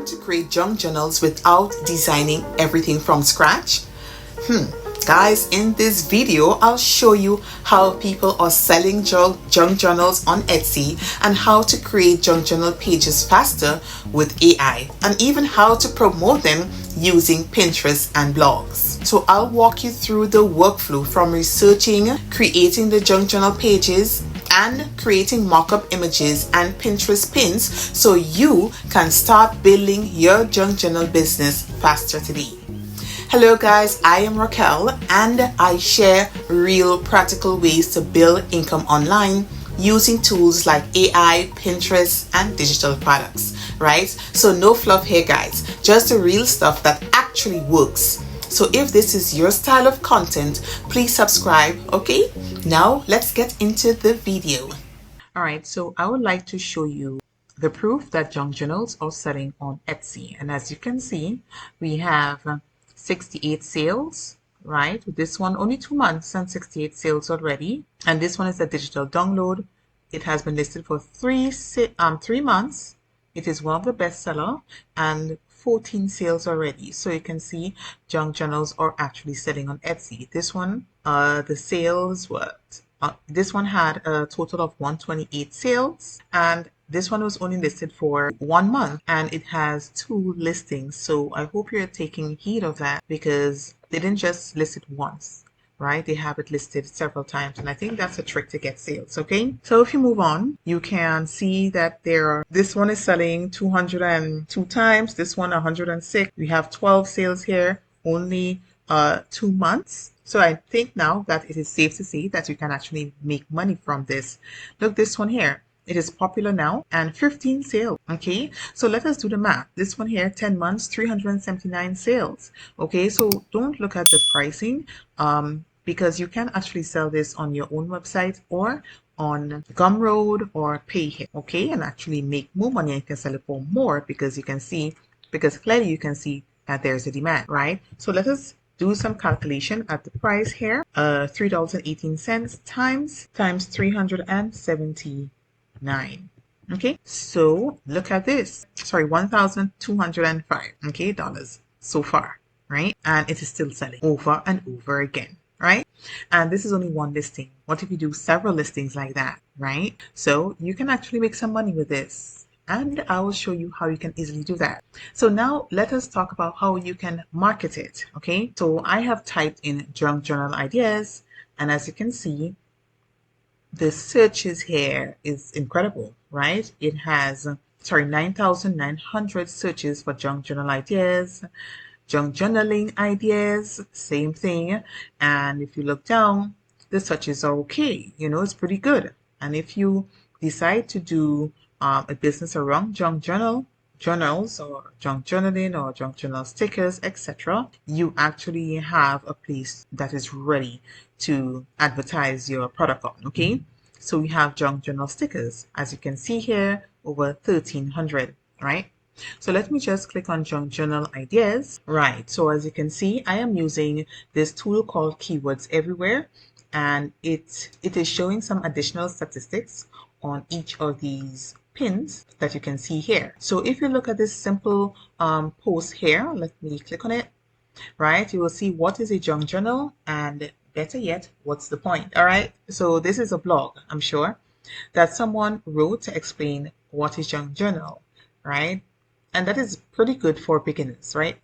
Want to create junk journals without designing everything from scratch? Guys, in this video, I'll show you how people are selling junk journals on Etsy and how to create junk journal pages faster with AI, and even how to promote them using Pinterest and blogs. So I'll walk you through the workflow from researching, creating the junk journal pages, and creating mockup images and Pinterest pins so you can start building your junk journal business faster today. Hello guys, I am Raquel and I share real practical ways to build income online using tools like AI, Pinterest, and digital products, right? So no fluff here guys, just the real stuff that actually works. So if this is your style of content, please subscribe, okay? Now let's get into the video. Alright, so I would like to show you the proof that junk journals are selling on Etsy. And as you can see, we have 68 sales, right? This one only 2 months and 68 sales already. And this one is a digital download. It has been listed for 3 months. It is one of the best seller and 14 sales already. So you can see junk journals are actually selling on Etsy. This one, the sales this one had a total of 128 sales, and this one was only listed for 1 month and it has 2 listings. So I hope you're taking heed of that because they didn't just list it once, right? They have it listed several times, and I think that's a trick to get sales, okay? So if you move on, you can see that this one is selling 202 times, this one 106. We have 12 sales here, only 2 months. So I think now that it is safe to say that you can actually make money from this. Look, this one here, it is popular now and 15 sales. Okay, so let us do the math. This one here, 10 months, 379 sales. Okay, so don't look at the pricing because you can actually sell this on your own website or on Gumroad or PayHip, okay, and actually make more money. And you can sell it for more because clearly you can see that there's a demand, right? So let us do some calculation at the price here. $3.18 times 379. Okay, so look at this. Sorry, 1,205 dollars so far, right? And it is still selling over and over again, right? And this is only one listing. What if you do several listings like that, right? So you can actually make some money with this. And I will show you how you can easily do that. So now let us talk about how you can market it, okay? So I have typed in junk journal ideas, and as you can see, the searches here is incredible, right? It has, 9,900 searches for junk journal ideas, junk journaling ideas, same thing. And if you look down, the searches are okay, it's pretty good. And if you decide to do a business around junk journals or junk journaling or junk journal stickers, etc., you actually have a place that is ready to advertise your product on, okay? So we have junk journal stickers, as you can see here, over 1,300, right? So let me just click on junk journal ideas. Right, so as you can see, I am using this tool called Keywords Everywhere, and it is showing some additional statistics on each of these pins that you can see here. So if you look at this simple post here, let me click on it, right? You will see what is a junk journal, and better yet, what's the point? All right, so this is a blog, I'm sure, that someone wrote to explain what is junk journal, right? And that is pretty good for beginners, right?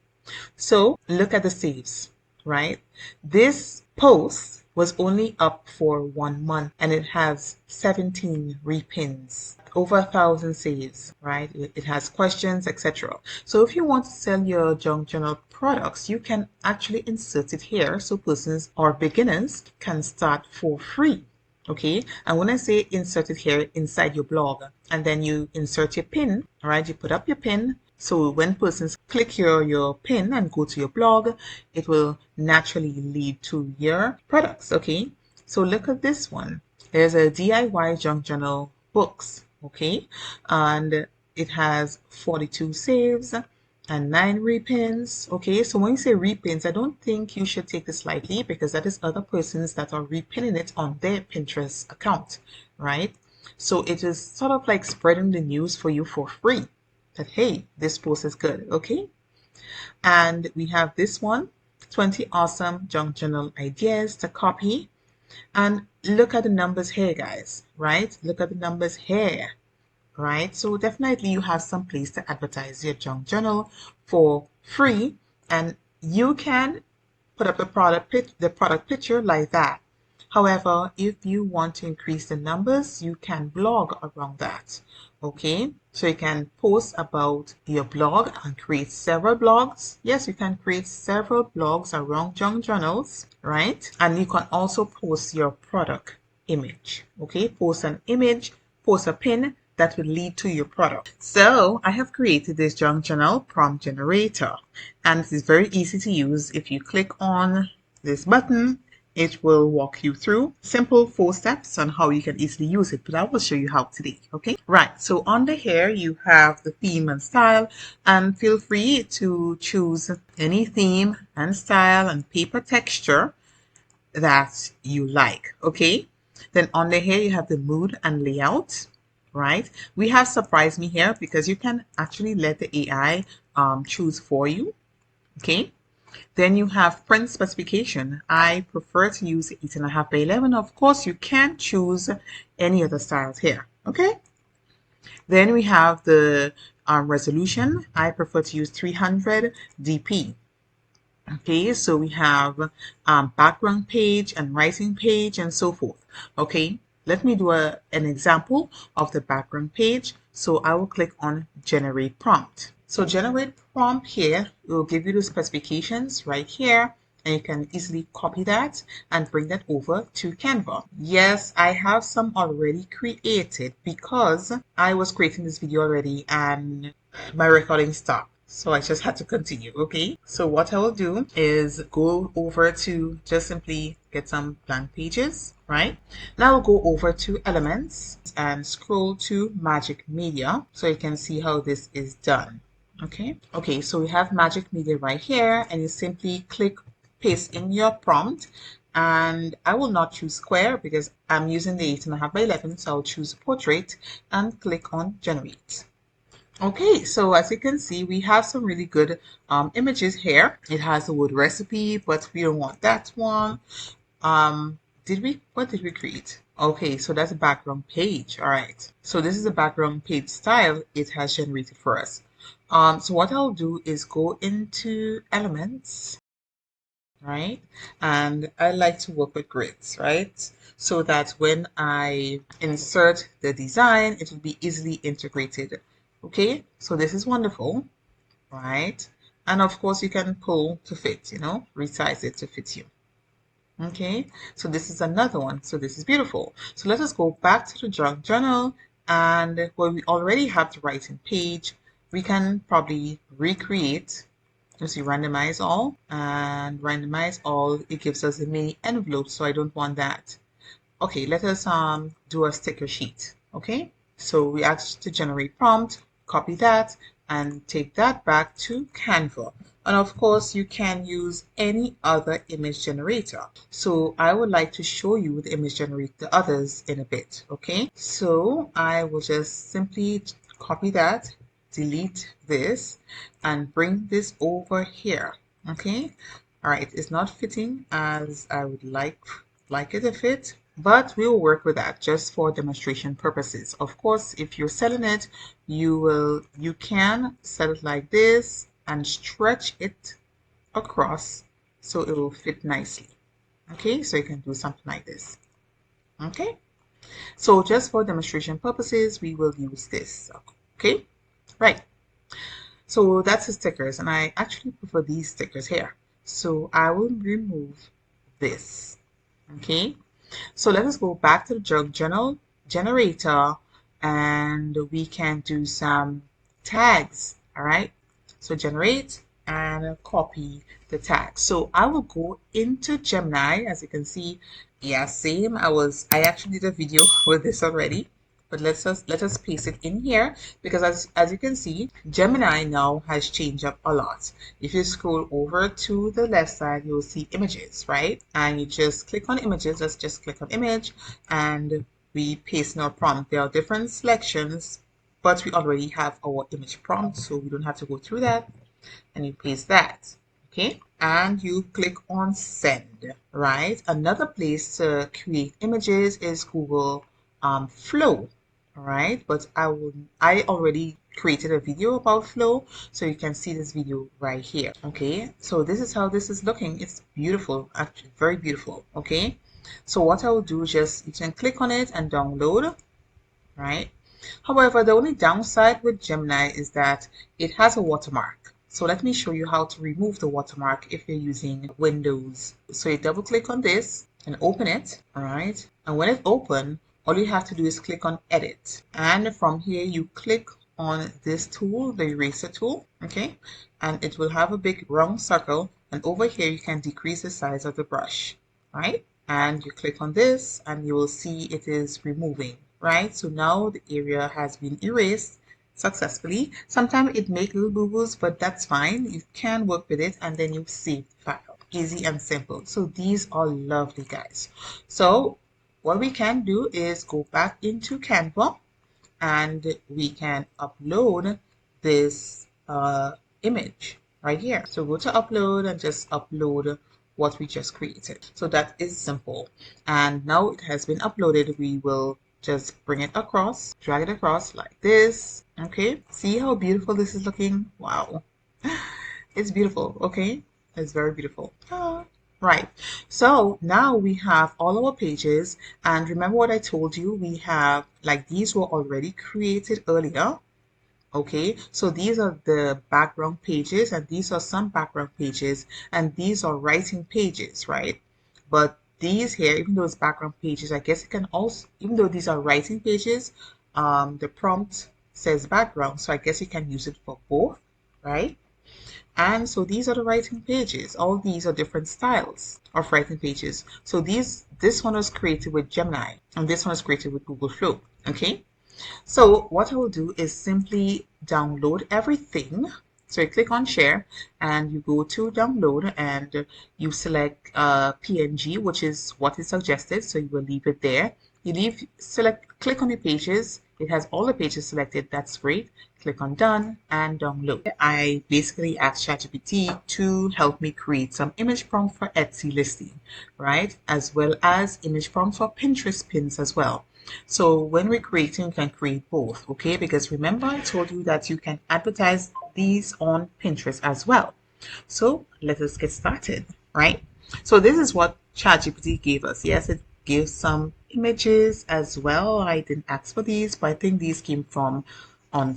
So look at the saves, right? This post was only up for 1 month and it has 17 repins, over 1,000 saves, right? It has questions, etc. So if you want to sell your junk journal products, you can actually insert it here so persons or beginners can start for free. Okay, and when I say insert it here inside your blog, and then you insert your pin, all right, you put up your pin. So when persons click your pin and go to your blog, it will naturally lead to your products, okay? So look at this one. There's a DIY junk journal books, okay? And it has 42 saves and 9 repins, okay? So when you say repins, I don't think you should take this lightly because that is other persons that are repinning it on their Pinterest account, right? So it is sort of like spreading the news for you for free. that, hey, this post is good, okay? And we have this one, 20 awesome junk journal ideas to copy. And look at the numbers here, guys, right? Look at the numbers here, right? So definitely you have some place to advertise your junk journal for free, and you can put up the product picture like that. However, if you want to increase the numbers, you can blog around that. Okay, so you can post about your blog and create several blogs. Yes, you can create several blogs around junk journals, right? And you can also post your product image. Okay, post an image, post a pin that will lead to your product. So I have created this junk journal prompt generator, and it is very easy to use. If you click on this button, it will walk you through simple 4 steps on how you can easily use it, but I will show you how today. Okay, right, so under here you have the theme and style, and feel free to choose any theme and style and paper texture that you like. Okay, then under here you have the mood and layout, right? We have surprise me here because you can actually let the AI choose for you. Okay, then you have print specification. I prefer to use 8.5 by 11. Of course, you can choose any other styles here. Okay. Then we have the resolution. I prefer to use 300 dp. Okay, so we have background page and writing page and so forth. Okay, let me do an example of the background page. So I will click on generate prompt. So generate prompt here will give you the specifications right here, and you can easily copy that and bring that over to Canva. Yes, I have some already created because I was creating this video already and my recording stopped. So I just had to continue, okay? So what I will do is go over to just simply get some blank pages, right? Now I'll go over to elements and scroll to magic media so you can see how this is done. Okay, so we have magic media right here, and you simply click paste in your prompt, and I will not choose square because I'm using the 8.5 by 11, so I'll choose portrait and click on generate. Okay, so as you can see, we have some really good images here. It has the word recipe, but we don't want that one. What did we create? Okay, so that's a background page. All right, so this is a background page style it has generated for us. So what I'll do is go into elements, right? And I like to work with grids, right? So that when I insert the design, it will be easily integrated. Okay, so this is wonderful, right? And of course you can pull to fit, resize it to fit you. Okay, so this is another one. So this is beautiful. So let us go back to the junk journal, and where we already have the writing page, we can probably recreate. Let's see, randomize all, and randomize all. It gives us a mini envelope, so I don't want that. Okay, let us do a sticker sheet. Okay, so we asked to generate prompt, copy that, and take that back to Canva. And of course, you can use any other image generator. So I would like to show you the image generator, the others in a bit. Okay, so I will just simply copy that, delete this, and bring this over here. Okay, all right, it's not fitting as I would like it to fit, but we'll work with that just for demonstration purposes. Of course, if you're selling it, you can sell it like this and stretch it across so it will fit nicely. Okay, so you can do something like this. Okay, so just for demonstration purposes, we will use this. Okay, right. So that's the stickers, and I actually prefer these stickers here. So I will remove this. Okay, so let us go back to the junk journal generator, and we can do some tags. All right, so generate and copy the tag. So I will go into Gemini. As you can see, yeah, same. I actually did a video with this already, but let us paste it in here, because as you can see, Gemini now has changed up a lot. If you scroll over to the left side, you'll see images, right? And you just click on images. Let's just click on image, and we paste in our prompt. There are different selections but we already have our image prompt, so we don't have to go through that. And you paste that, okay, and you click on send. Right, another place to create images is Google Flow. All right, but I already created a video about Flow, so you can see this video right here. Okay, so this is how this is looking. It's beautiful, actually very beautiful. Okay, so what I will do is just, you can click on it and download. Right, however, the only downside with Gemini is that it has a watermark. So let me show you how to remove the watermark if you're using Windows. So you double click on this and open it, all right? And when it's open, all you have to do is click on edit. And from here, you click on this tool, the eraser tool, okay? And it will have a big round circle. And over here, you can decrease the size of the brush, right? And you click on this and you will see it is removing. Right, so now the area has been erased successfully. Sometimes it makes little boo-boos, but that's fine. You can work with it and then you save the file. Easy and simple. So these are lovely, guys. So what we can do is go back into Canva and we can upload this image right here. So go to upload and just upload what we just created. So that is simple. And now it has been uploaded. We will just bring it across, drag it across like this. Okay, see how beautiful this is looking? Wow, it's beautiful. Okay, it's very beautiful. Right, so now we have all our pages, and remember what I told you, we have, like, these were already created earlier. Okay, so these are the background pages, and these are some background pages, and these are writing pages, right? But these here, even though it's background pages, I guess it can also, even though these are writing pages, the prompt says background, so I guess you can use it for both, right? And so these are the writing pages. All these are different styles of writing pages. So this one was created with Gemini, and this one is created with Google Flow. Okay. So what I will do is simply download everything. So you click on share and you go to download and you select PNG, which is what is suggested. So you will leave it there. You click on the pages. It has all the pages selected. That's great. Click on done and download. I basically asked ChatGPT to help me create some image prompt for Etsy listing, right? As well as image prompt for Pinterest pins as well. So when we're creating, you can create both, okay? Because remember I told you that you can advertise these on Pinterest as well. So let us get started, right? So this is what ChatGPT gave us. Yes, it gives some images as well. I didn't ask for these, but I think these came from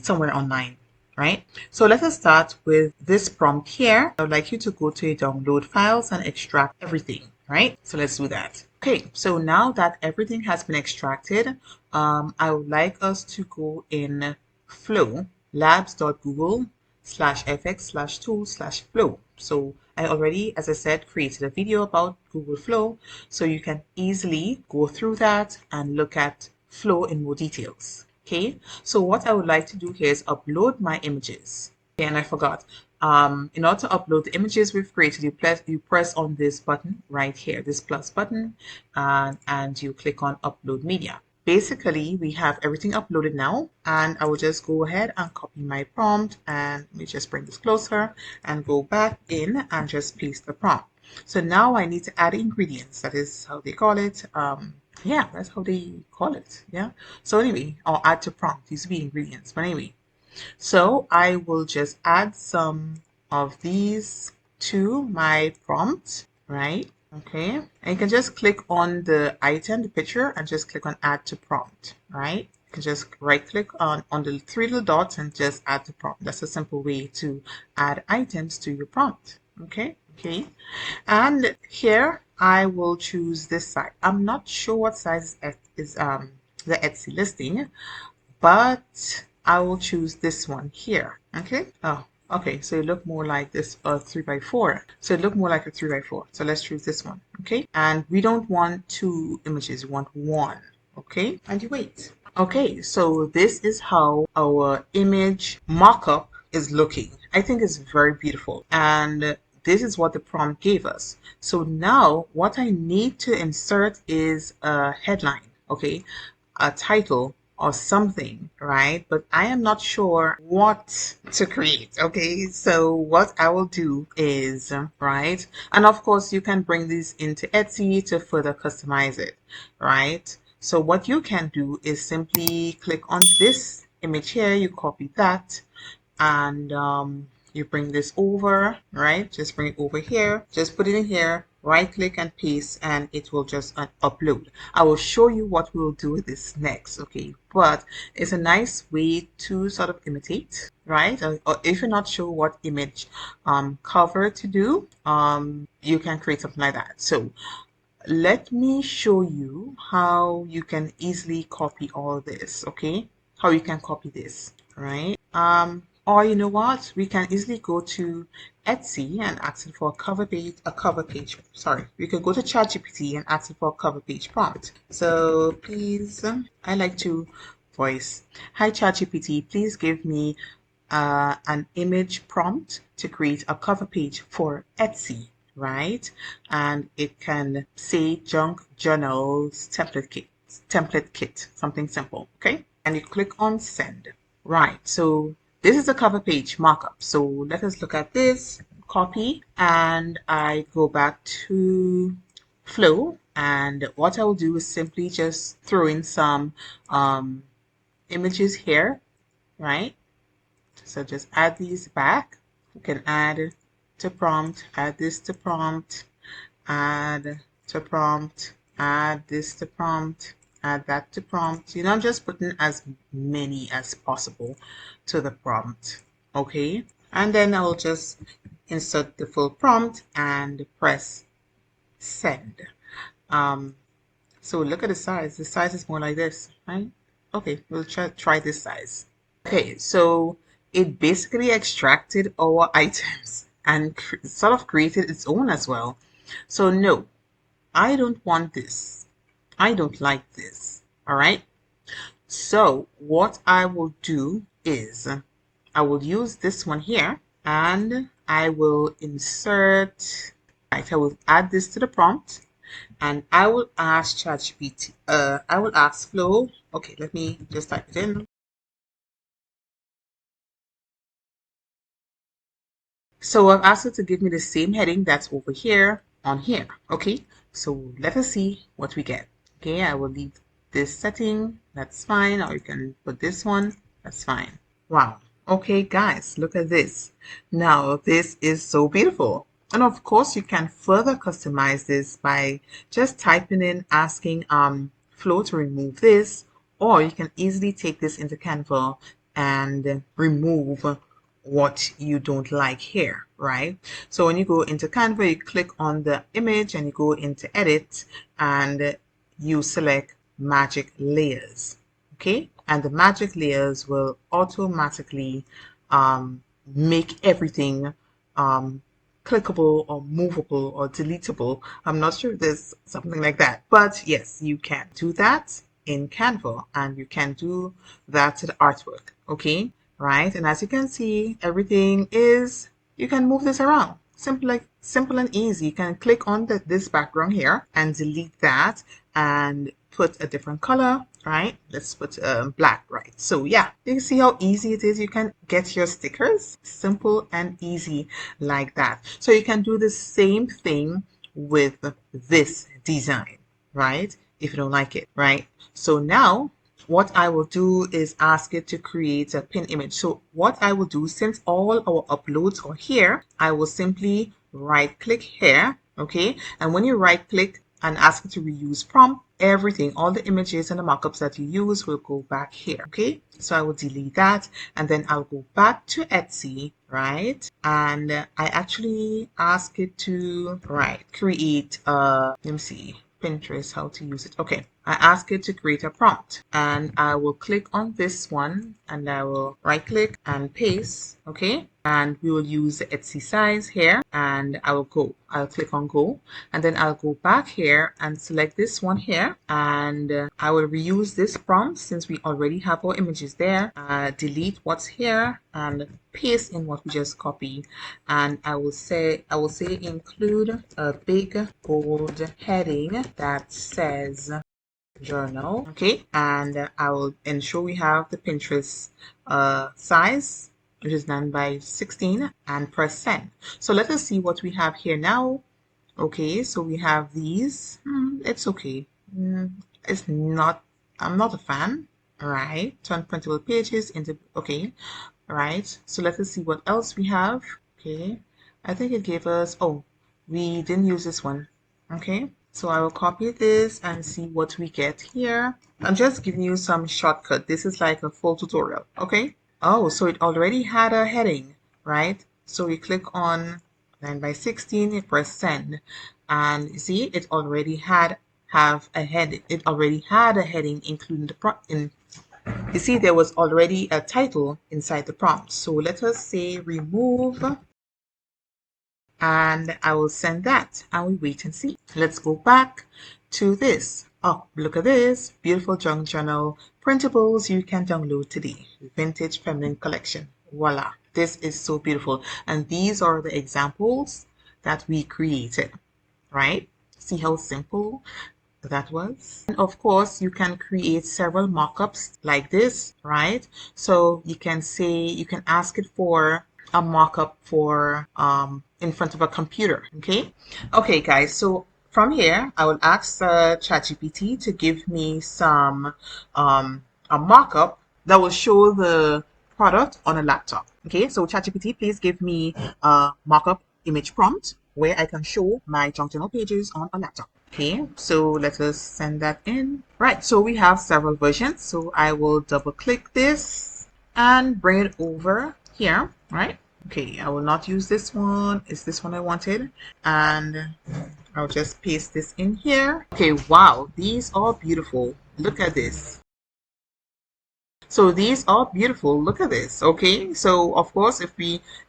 somewhere online, right? So let us start with this prompt here. I would like you to go to your download files and extract everything, right? So let's do that. Okay, so now that everything has been extracted, I would like us to go in Flow, labs.google/fx/tool/flow. So I already, as I said, created a video about Google Flow, so you can easily go through that and look at Flow in more details. Okay, so what I would like to do here is upload my images. Okay, and I forgot. In order to upload the images we've created, you press on this button right here, this plus button, and you click on upload media. Basically, we have everything uploaded now, and I will just go ahead and copy my prompt, and let me just bring this closer and go back in and just paste the prompt. So now I need to add ingredients. That is how they call it. Yeah, that's how they call it. Yeah. So anyway, I'll add to prompt. These will be ingredients. But anyway, so I will just add some of these to my prompt, right? Okay. And you can just click on the item, the picture, and just click on add to prompt, right? You can just right click on the three little dots and just add to prompt. That's a simple way to add items to your prompt. Okay. Okay. And here I will choose this size. I'm not sure what size is the Etsy listing, but I will choose this one here. Okay. Oh, okay. So it look more like this 3x4. So it look more like a 3x4. So let's choose this one. Okay. And we don't want two images. We want one. Okay. And you wait. Okay. So this is how our image mockup is looking. I think it's very beautiful. And this is what the prompt gave us. So now what I need to insert is a headline. Okay. A title or something, right? But I am not sure what to create. Okay, so what I will do is, right, and of course you can bring these into Etsy to further customize it, right? So what you can do is simply click on this image here, you copy that, and you bring this over, right? Just bring it over here, just put it in here, right click and paste, and it will just upload. I will show you what we'll do with this next, okay? But it's a nice way to sort of imitate, right? Or if you're not sure what image cover to do, you can create something like that. So let me show you how you can easily copy all this, okay? How you can copy this, right? Or you know what? We can easily go to Etsy and ask it for sorry. We can go to ChatGPT and ask it for a cover page prompt. So please, I like to voice, hi ChatGPT, please give me an image prompt to create a cover page for Etsy, right? And it can say junk journals template kit, something simple, okay? And you click on send. Right, so this is a cover page markup. So let us look at this, copy, and I go back to Flow, and what I will do is simply just throw in some images here, right? So just add these back. You can add to prompt, add this to prompt, add to prompt, add this to prompt, add that to prompt. You know, I'm just putting as many as possible to the prompt. Okay. And then I will just insert the full prompt and press send. So look at the size. The size is more like this, right? Okay, we'll try this size. Okay, so it basically extracted our items and sort of created its own as well. So no, I don't want this. I don't like this. All right. So what I will do is I will use this one here and I will insert, right, I will add this to the prompt and I will ask ChatGPT, I will ask Flow, okay, let me just type it in. So I've asked it to give me the same heading that's over here on here. Okay, so let us see what we get. Okay, I will leave this setting. That's fine. Or you can put this one. That's fine. Wow. Okay, guys, look at this. Now, this is so beautiful. And of course, you can further customize this by just typing in, asking Flow to remove this, or you can easily take this into Canva and remove what you don't like here, right? So when you go into Canva, you click on the image and you go into edit and you select magic layers, okay? And the magic layers will automatically make everything clickable or movable or deletable. I'm not sure if there's something like that, but yes, you can do that in Canva and you can do that to the artwork, okay? Right? And as you can see, everything is, you can move this around. Simple and easy. You can click on this background here and delete that and put a different color, right? Let's put black, right? So yeah, you can see how easy it is. You can get your stickers simple and easy like that. So you can do the same thing with this design, right? If you don't like it, right? So now what I will do is ask it to create a pin image. So what I will do, since all our uploads are here, I will simply right click here, okay? And when you right click and ask it to reuse prompt, everything, all the images and the mockups that you use will go back here, okay? So I will delete that and then I'll go back to Etsy, right? And I actually ask it to, right, create, let me see, Pinterest, how to use it. Okay, I ask it to create a prompt and I will click on this one and I will right click and paste, okay? And we will use the Etsy size here and I'll click on go and then I'll go back here and select this one here and I will reuse this prompt since we already have our images there, delete what's here and paste in what we just copied and I will say include a big bold heading that says journal. Okay, and I will ensure we have the Pinterest size, which is 9 by 16, and press send. So let us see what we have here now. Okay, so we have these. It's okay. It's not, I'm not a fan. All right, turn printable pages into, okay. All right, so let us see what else we have. Okay, I think it gave us, oh, we didn't use this one. Okay, so I will copy this and see what we get here. I'm just giving you some shortcut. This is like a full tutorial. Okay. Oh, so it already had a heading, right? So we click on 9 by 16, you press send, and you see it already have a head. It already had a heading, including the you see there was already a title inside the prompt. So let us say remove, and I will send that, and we wait and see. Let's go back to this. Oh, look at this beautiful junk journal printables you can download today. Vintage feminine collection. Voila, this is so beautiful. And these are the examples that we created, right? See how simple that was. And of course, you can create several mockups like this, right? So you can say, you can ask it for a mockup for in front of a computer. Okay guys, so from here I will ask ChatGPT to give me some a mockup that will show the product on a laptop. Okay, so ChatGPT, please give me a mockup image prompt where I can show my junk journal pages on a laptop. Okay, so let us send that in. Right, so we have several versions. So I will double click this and bring it over here, right? Okay, I will not use this one. It's this one I wanted. And I'll just paste this in here. Okay, wow, these are beautiful. Look at this. So these are beautiful. Look at this. Okay, so of course, if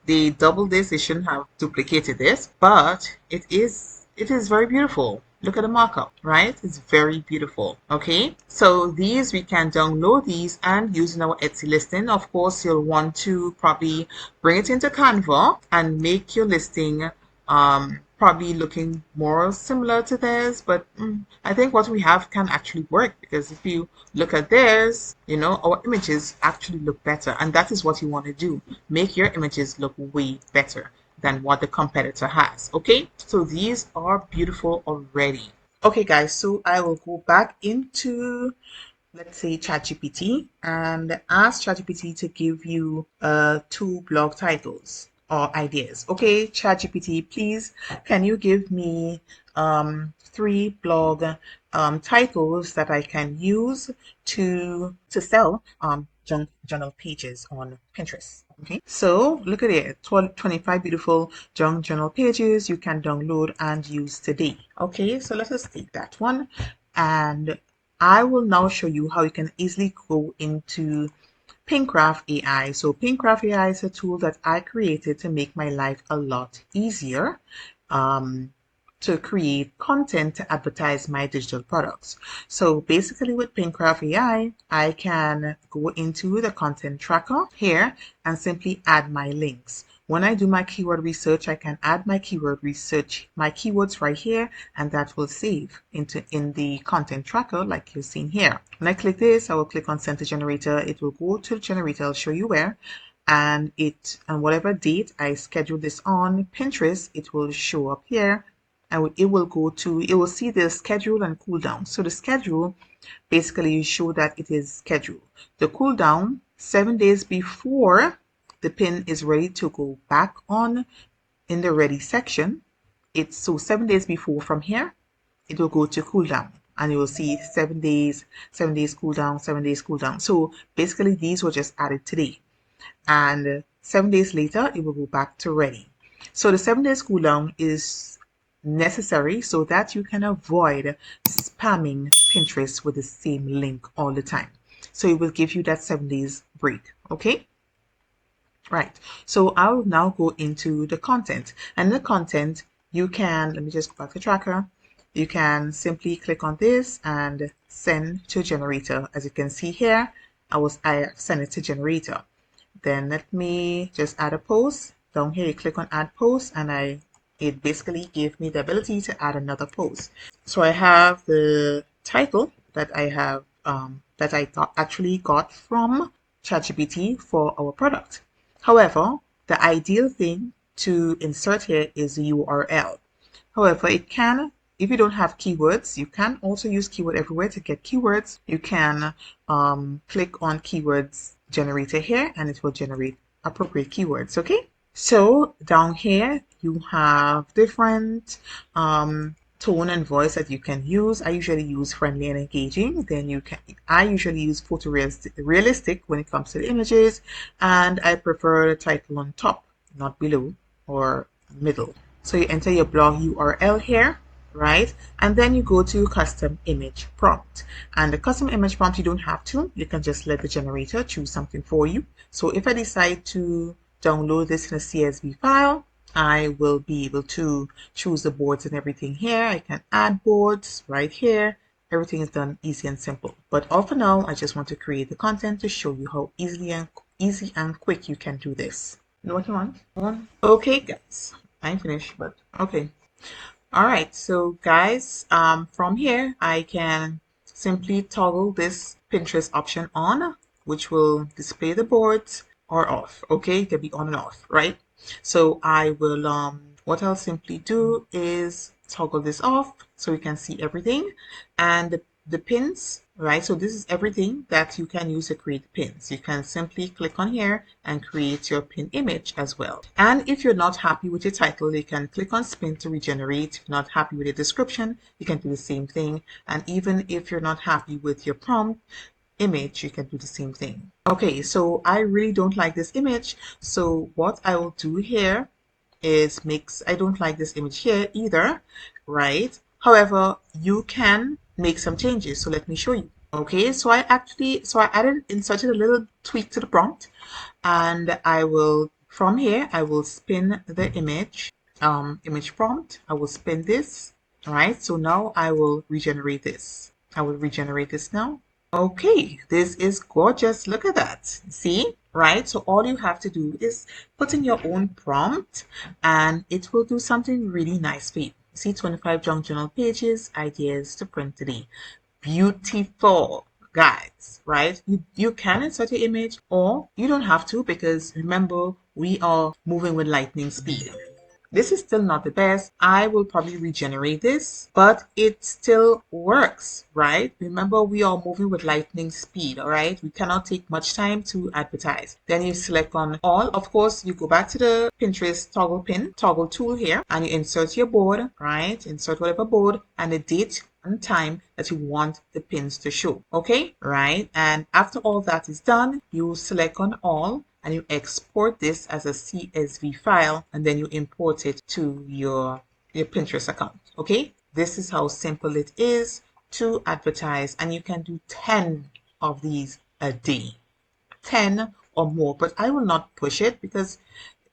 they double this, they shouldn't have duplicated this, but it is very beautiful. Look at the markup, right? It's very beautiful. Okay, so these we can download these and use in our Etsy listing. Of course, you'll want to probably bring it into Canva and make your listing probably looking more similar to theirs, but I think what we have can actually work, because if you look at theirs, you know, our images actually look better, and that is what you want to do. Make your images look way better than what the competitor has. Okay, so these are beautiful already. Okay guys, so I will go back into, let's say, ChatGPT and ask ChatGPT to give you two blog titles or ideas. Okay, ChatGPT, please, can you give me three blog titles that I can use to sell junk journal pages on Pinterest? Okay, so look at it, 25 beautiful junk journal pages you can download and use today. Okay, so let us take that one, and I will now show you how you can easily go into PinCraft AI. So PinCraft AI is a tool that I created to make my life a lot easier to create content to advertise my digital products. So basically with PinCraft AI, I can go into the content tracker here and simply add my links. When I do my keyword research, I can add my keyword research, my keywords right here, and that will save in the content tracker like you've seen here. When I click this, I will click on send to generator. It will go to the generator. I'll show you where. And whatever date I schedule this on Pinterest, it will show up here. And it will see the schedule and cooldown. So the schedule basically show that it is scheduled. The cooldown, 7 days before the pin is ready to go back on in the ready section. It's so 7 days before from here, it will go to cooldown, and you will see 7 days, 7 days cooldown, 7 days cooldown. So basically these were just added today, and 7 days later it will go back to ready. So the 7 days cooldown is necessary so that you can avoid spamming Pinterest with the same link all the time. So it will give you that 7 days break. Okay. Right, so I'll now go into the content, and the content you can, let me just go back to tracker. You can simply click on this and send to generator. As you can see here, I sent it to generator. Then let me just add a post. Down here you click on add post, and it basically gave me the ability to add another post. So I have the title, that I have that I actually got from ChatGPT for our product. However, the ideal thing to insert here is the URL. However, it can, if you don't have keywords, you can also use Keyword Everywhere to get keywords. You can click on Keywords Generator here and it will generate appropriate keywords, okay? So down here, you have different tone and voice that you can use. I usually use friendly and engaging. Then I usually use photorealistic when it comes to the images, and I prefer the title on top, not below or middle. So you enter your blog URL here, right? And then you go to custom image prompt. And the custom image prompt, you don't have to. You can just let the generator choose something for you. So if I decide to download this in a CSV file, I will be able to choose the boards and everything here. I can add boards right here. Everything is done easy and simple. But all for now, I just want to create the content to show you how easy and quick you can do this. You know what you want? Okay, guys. I'm finished, but okay. All right, so guys, from here, I can simply toggle this Pinterest option on, which will display the boards, or off. Okay, it can be on and off, right? So I will, what I'll simply do is toggle this off so you can see everything. And the pins, right? So this is everything that you can use to create pins. You can simply click on here and create your pin image as well. And if you're not happy with your title, you can click on spin to regenerate. If you're not happy with your description, you can do the same thing. And even if you're not happy with your prompt image, you can do the same thing. Okay, so I really don't like this image. So what I will do here is I don't like this image here either, right? However, you can make some changes. So let me show you. Okay, so I inserted a little tweak to the prompt, and from here, I will spin the image prompt. I will spin this, right? So now I will regenerate this. I will regenerate this now. Okay, this is gorgeous. Look at that. See, right? So all you have to do is put in your own prompt and it will do something really nice for you. See, 25 junk journal pages, ideas to print today. Beautiful, guys, right? You can insert your image or you don't have to, because remember, we are moving with lightning speed. This is still not the best. I will probably regenerate this, but it still works, right? Remember, we are moving with lightning speed, all right? We cannot take much time to advertise. Then you select on all. Of course, you go back to the Pinterest toggle tool here, and you insert your board, right? Insert whatever board and the date and time that you want the pins to show, okay? Right? And after all that is done, you select on all, and you export this as a CSV file, and then you import it to your Pinterest account. Okay, this is how simple it is to advertise, and you can do 10 of these a day, 10 or more. But I will not push it, because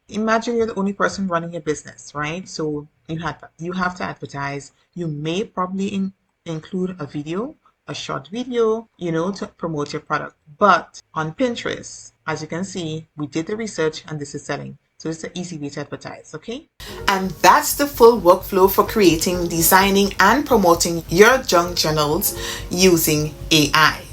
imagine you're the only person running your business, right? So you have to advertise. You may probably include a video, a short video, to promote your product. But on Pinterest, as you can see, we did the research and this is selling. So it's an easy way to advertise, okay? And that's the full workflow for creating, designing, and promoting your junk journals using AI.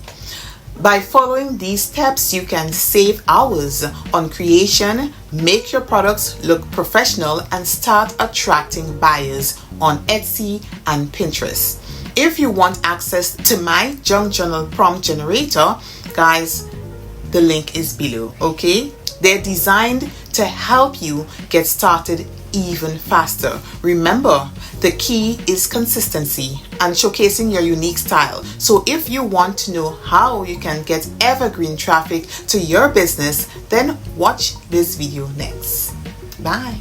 By following these steps, you can save hours on creation, make your products look professional, and start attracting buyers on Etsy and Pinterest. If you want access to my junk journal prompt generator, guys, the link is below, okay? They're designed to help you get started even faster. Remember, the key is consistency and showcasing your unique style. So if you want to know how you can get evergreen traffic to your business, then watch this video next. Bye.